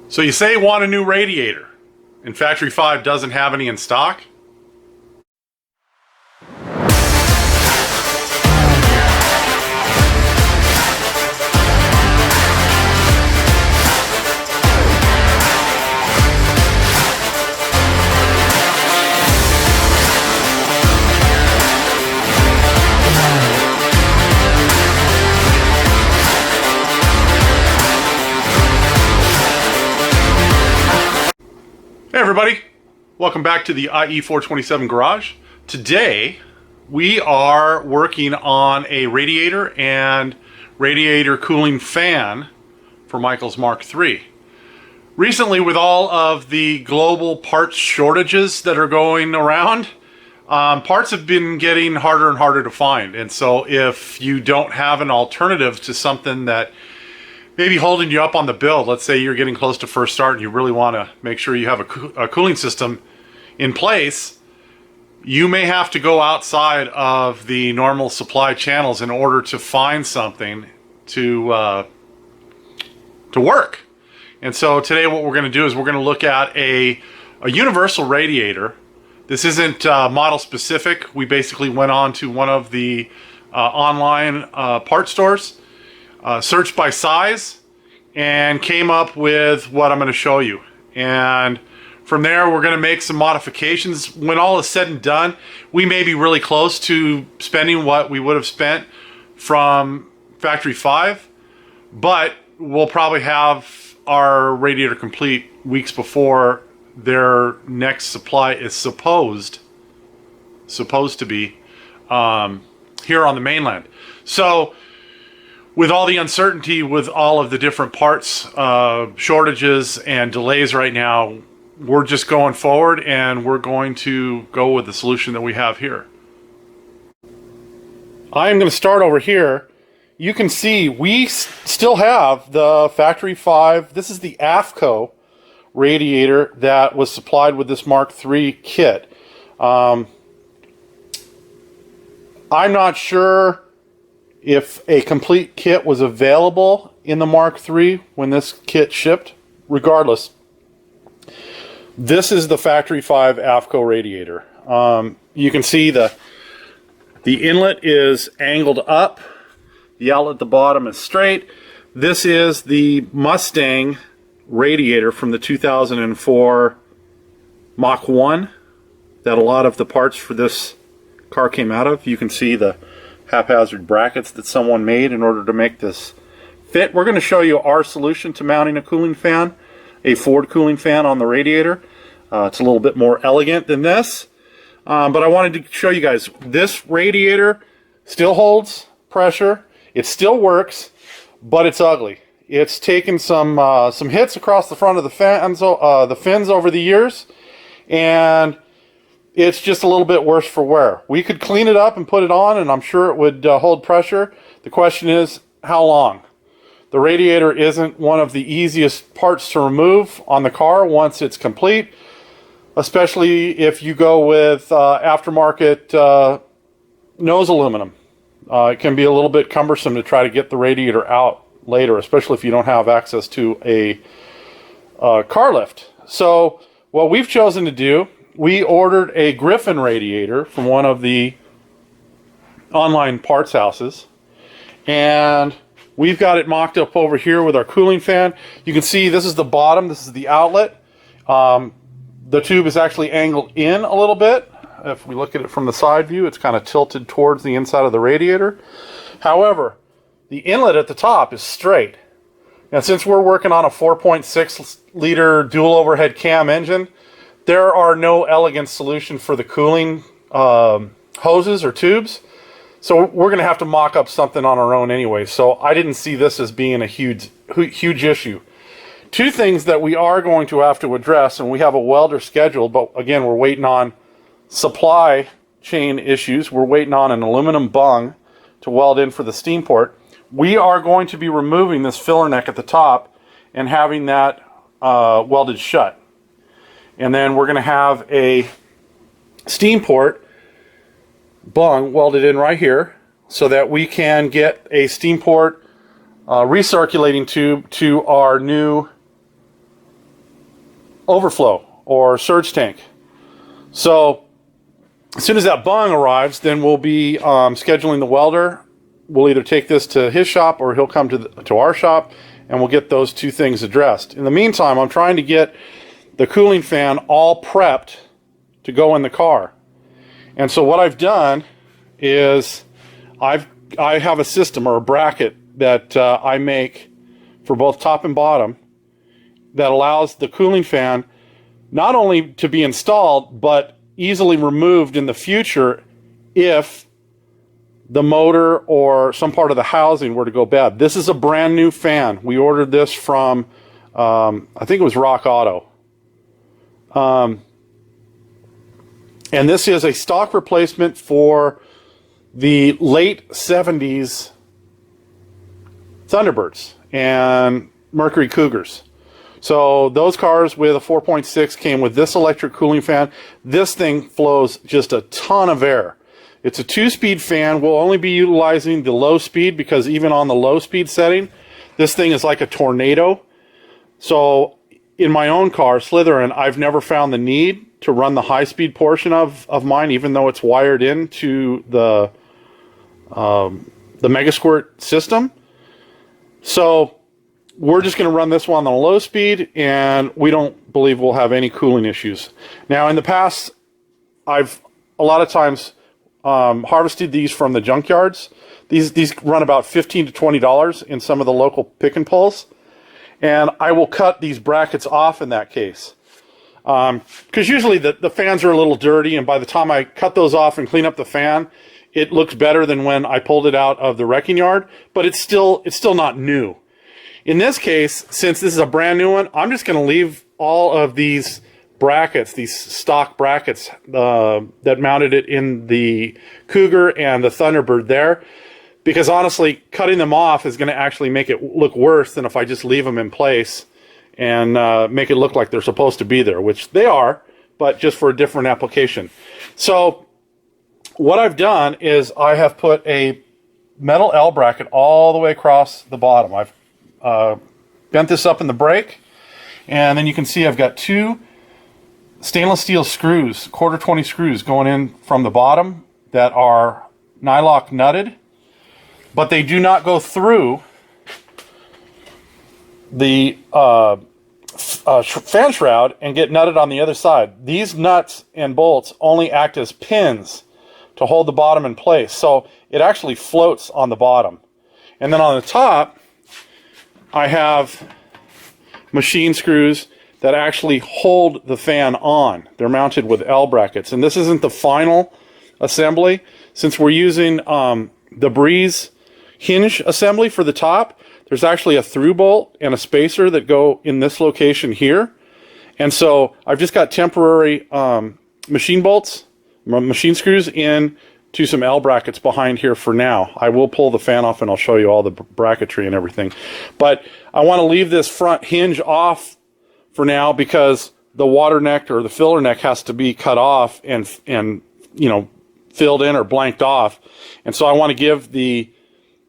So you say you want a new radiator, and Factory 5 doesn't have any in stock? Hey everybody, welcome back to the IE427 Garage. Today we are working on a radiator and radiator cooling fan for Michael's Mark III. Recently, with all of the global parts shortages that are going around, parts have been getting harder and harder to find. And so if you don't have an alternative to something that maybe holding you up on the build, let's say you're getting close to first start and you really want to make sure you have a cooling system in place, you may have to go outside of the normal supply channels in order to find something to work. And so today what we're going to do is we're going to look at a universal radiator. This isn't model specific. We basically went on to one of the online part stores, searched by size, and came up with what I'm going to show you. And from there we're going to make some modifications. When all is said and done, we may be really close to spending what we would have spent from Factory 5, but we'll probably have our radiator complete weeks before their next supply is supposed to be here on the mainland. So with all the uncertainty with all of the different parts, shortages and delays right now, we're just going forward and we're going to go with the solution that we have here. I am going to start over here. You can see we still have the Factory 5. This is the AFCO radiator that was supplied with this Mark III kit. I'm not sure if a complete kit was available in the Mark III when this kit shipped. Regardless, this is the Factory 5 AFCO radiator. You can see the inlet is angled up, the outlet at the bottom is straight. This is the Mustang radiator from the 2004 Mach 1 that a lot of the parts for this car came out of. You can see the haphazard brackets that someone made in order to make this fit. We're going to show you our solution to mounting a cooling fan, a Ford cooling fan on the radiator. It's a little bit more elegant than this, but I wanted to show you guys this radiator still holds pressure. It still works, but it's ugly. It's taken some hits across the front of the fans, the fins over the years, and it's just a little bit worse for wear. We could clean it up and put it on, and I'm sure it would hold pressure. The question is, how long? The radiator isn't one of the easiest parts to remove on the car once it's complete, especially if you go with aftermarket nose aluminum. It can be a little bit cumbersome to try to get the radiator out later, especially if you don't have access to a car lift. So what we've chosen to do, we ordered a Griffin radiator from one of the online parts houses, and we've got it mocked up over here with our cooling fan. You can see this is the bottom, this is the outlet. The tube is actually angled in a little bit. If we look at it from the side view, it's kind of tilted towards the inside of the radiator. However, the inlet at the top is straight. And since we're working on a 4.6 liter dual overhead cam engine, there are no elegant solution for the cooling hoses or tubes. So we're going to have to mock up something on our own anyway. So I didn't see this as being a huge issue. Two things that we are going to have to address, and we have a welder scheduled, but again, we're waiting on supply chain issues. We're waiting on an aluminum bung to weld in for the steam port. We are going to be removing this filler neck at the top and having that welded shut. And then we're going to have a steam port bung welded in right here so that we can get a steam port recirculating tube to our new overflow or surge tank. So as soon as that bung arrives, then we'll be scheduling the welder. We'll either take this to his shop or he'll come to our shop, and we'll get those two things addressed. In the meantime, I'm trying to get the cooling fan all prepped to go in the car. And so what I've done is I have a system or a bracket that I make for both top and bottom that allows the cooling fan not only to be installed, but easily removed in the future if the motor or some part of the housing were to go bad. This is a brand new fan. We ordered this from, I think it was Rock Auto. And this is a stock replacement for the late 70s Thunderbirds and Mercury Cougars. So those cars with a 4.6 came with this electric cooling fan. This thing flows just a ton of air. It's a 2-speed fan. We'll only be utilizing the low speed because even on the low speed setting, this thing is like a tornado. So in my own car, Slytherin, I've never found the need to run the high speed portion of mine, even though it's wired into the Megasquirt system. So we're just going to run this one on low speed, and we don't believe we'll have any cooling issues. Now, in the past, I've a lot of times harvested these from the junkyards. These run about $15 to $20 in some of the local pick and pulls, and I will cut these brackets off in that case. Because usually the fans are a little dirty, and by the time I cut those off and clean up the fan, it looks better than when I pulled it out of the wrecking yard, but it's still not new. In this case, since this is a brand new one, I'm just going to leave all of these brackets, these stock brackets that mounted it in the Cougar and the Thunderbird there, because honestly, cutting them off is going to actually make it look worse than if I just leave them in place and make it look like they're supposed to be there, which they are, but just for a different application. So what I've done is I have put a metal L bracket all the way across the bottom. I've bent this up in the brake, and then you can see I've got two stainless steel screws, 1/4-20 screws going in from the bottom that are nylock nutted, but they do not go through the fan shroud and get nutted on the other side. These nuts and bolts only act as pins to hold the bottom in place, so it actually floats on the bottom. And then on the top, I have machine screws that actually hold the fan on. They're mounted with L brackets, and this isn't the final assembly. Since we're using the Breeze hinge assembly for the top, there's actually a through bolt and a spacer that go in this location here. And so I've just got temporary machine bolts, machine screws in to some L brackets behind here for now. I will pull the fan off and I'll show you all the bracketry and everything. But I want to leave this front hinge off for now because the water neck or the filler neck has to be cut off and you know, filled in or blanked off. And so I want to give the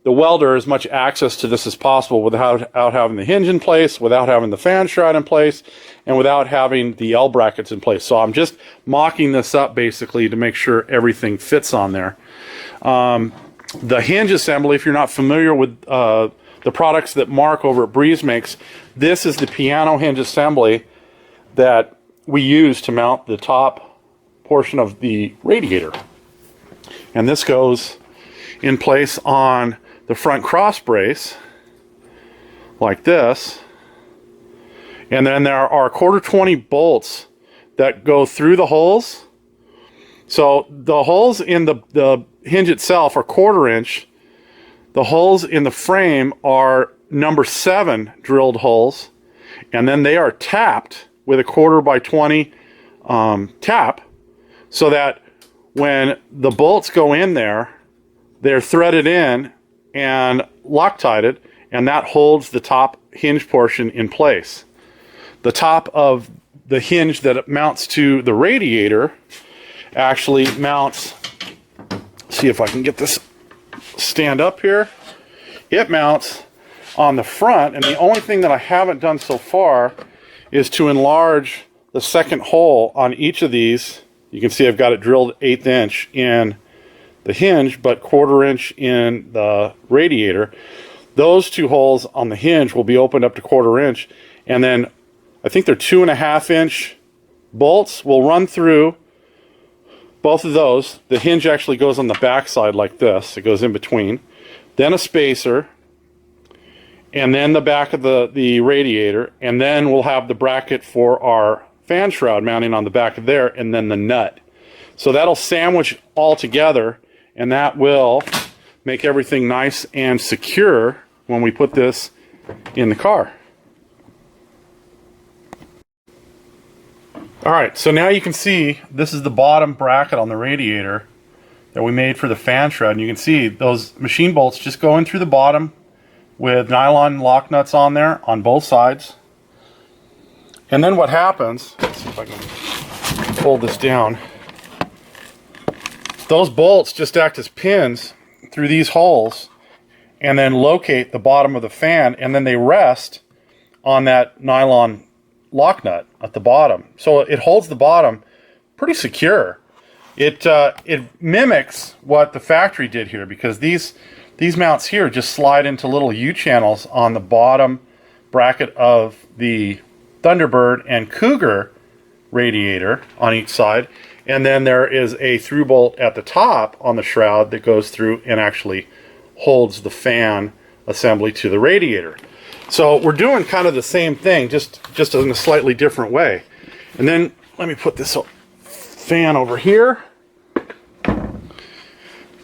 welder as much access to this as possible without having the hinge in place, without having the fan shroud in place, and without having the L brackets in place. So I'm just mocking this up basically to make sure everything fits on there. The hinge assembly, if you're not familiar with the products that Mark over at Breeze makes, this is the piano hinge assembly that we use to mount the top portion of the radiator. And this goes in place on the front cross brace like this, and then there are 1/4-20 bolts that go through the holes. So the holes in the hinge itself are 1/4 inch. The holes in the frame are number 7 drilled holes, and then they are tapped with a 1/4x20 tap, so that when the bolts go in there, they're threaded in and Loctited, and that holds the top hinge portion in place. The top of the hinge that mounts to the radiator actually mounts, see if I can get this stand up here. It mounts on the front, and the only thing that I haven't done so far is to enlarge the second hole on each of these, you can see I've got it drilled 1/8 inch in the hinge, but 1/4 inch in the radiator. Those two holes on the hinge will be opened up to 1/4 inch, and then I think they're 2.5 inch bolts will run through both of those. The hinge actually goes on the back side like this. It goes in between. Then a spacer, and then the back of the radiator, and then we'll have the bracket for our fan shroud mounting on the back of there, and then the nut. So that'll sandwich all together, and that will make everything nice and secure when we put this in the car. Alright, so now you can see this is the bottom bracket on the radiator that we made for the fan shroud, and you can see those machine bolts just go in through the bottom with nylon lock nuts on there on both sides. And then what happens, let's see if I can pull this down, those bolts just act as pins through these holes and then locate the bottom of the fan, and then they rest on that nylon lock nut at the bottom. So it holds the bottom pretty secure. It mimics what the factory did here, because these mounts here just slide into little U-channels on the bottom bracket of the Thunderbird and Cougar radiator on each side, and then there is a through bolt at the top on the shroud that goes through and actually holds the fan assembly to the radiator. So we're doing kind of the same thing, just in a slightly different way. And then let me put this fan over here.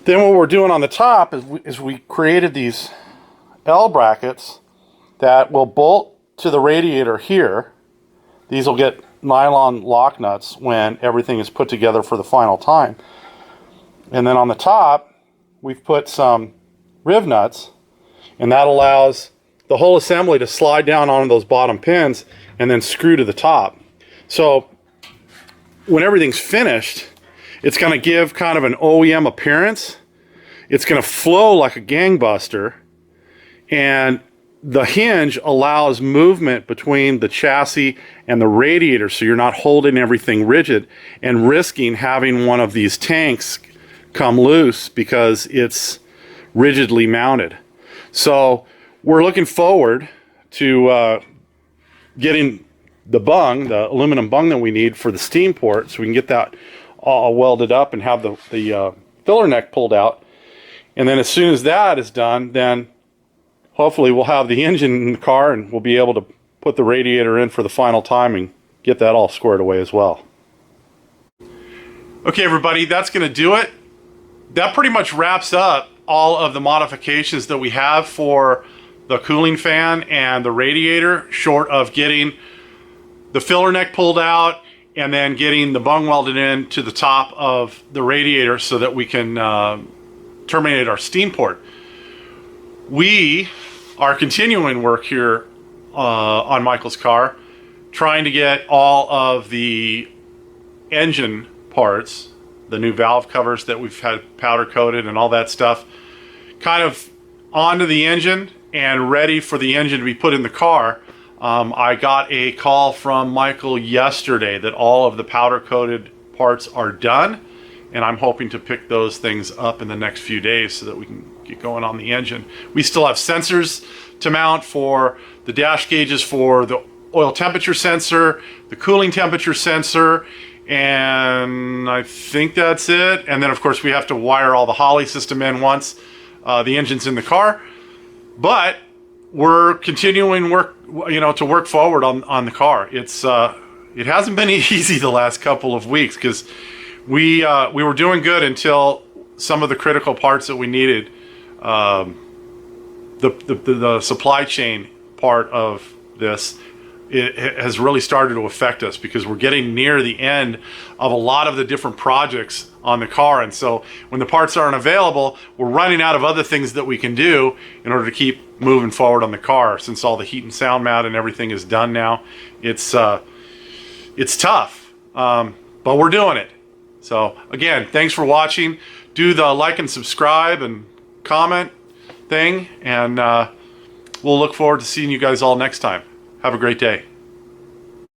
Then what we're doing on the top is we created these L brackets that will bolt to the radiator here. These will get nylon lock nuts when everything is put together for the final time. And then on the top, we've put some riv nuts, and that allows the whole assembly to slide down onto those bottom pins and then screw to the top. So when everything's finished, it's going to give kind of an OEM appearance. It's going to flow like a gangbuster, and the hinge allows movement between the chassis and the radiator, so you're not holding everything rigid and risking having one of these tanks come loose because it's rigidly mounted. So we're looking forward to getting the bung, the aluminum bung that we need for the steam port, so we can get that all welded up and have the filler neck pulled out. And then as soon as that is done, then hopefully we'll have the engine in the car, and we'll be able to put the radiator in for the final time and get that all squared away as well. Okay, everybody, that's going to do it. That pretty much wraps up all of the modifications that we have for the cooling fan and the radiator, short of getting the filler neck pulled out and then getting the bung welded in to the top of the radiator so that we can terminate our steam port. We are continuing work here on Michael's car, trying to get all of the engine parts, the new valve covers that we've had powder coated and all that stuff, kind of onto the engine and ready for the engine to be put in the car. I got a call from Michael yesterday that all of the powder coated parts are done, and I'm hoping to pick those things up in the next few days so that we can get going on the engine. We still have sensors to mount for the dash gauges, for the oil temperature sensor, the cooling temperature sensor, and I think that's it. And then of course we have to wire all the Holley system in once the engine's in the car. But we're continuing work, to work forward on the car. It hasn't been easy the last couple of weeks, because we were doing good until some of the critical parts that we needed, the supply chain part of this, it has really started to affect us, because we're getting near the end of a lot of the different projects on the car. And so when the parts aren't available, we're running out of other things that we can do in order to keep moving forward on the car. Since all the heat and sound mat and everything is done now, it's tough, but we're doing it. So again, thanks for watching. Do the like and subscribe and comment thing, and we'll look forward to seeing you guys all next time. Have a great day.